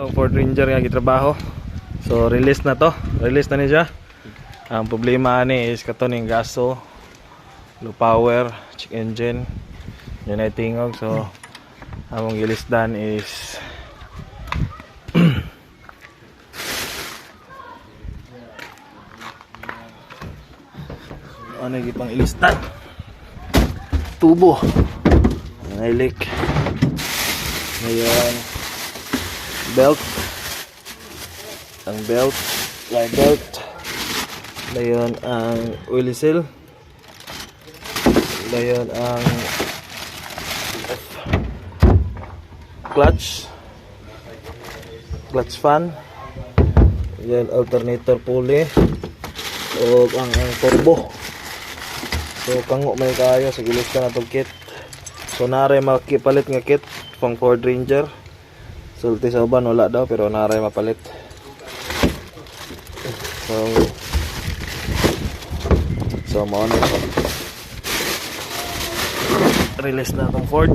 So, Ford Ranger nga gitrabaho. So release na to. Release na ni siya. Ang problema ani is kato ning gaso, low power, check engine. Yun ay tingog. So among gilisdan is ano gipang ilistan. Tubo. May leak. Ngayon belt, ang belt, light belt, dayon ang oil seal, dayon ang clutch fan, dayon alternator pulley, o ang turbo. So kango may kayo sa gilis ka na itong kit. So naray makipalit nga kit pang Ford Ranger. Sulti sa uban wala daw pero naray mapalit. So mo na release na itong Ford.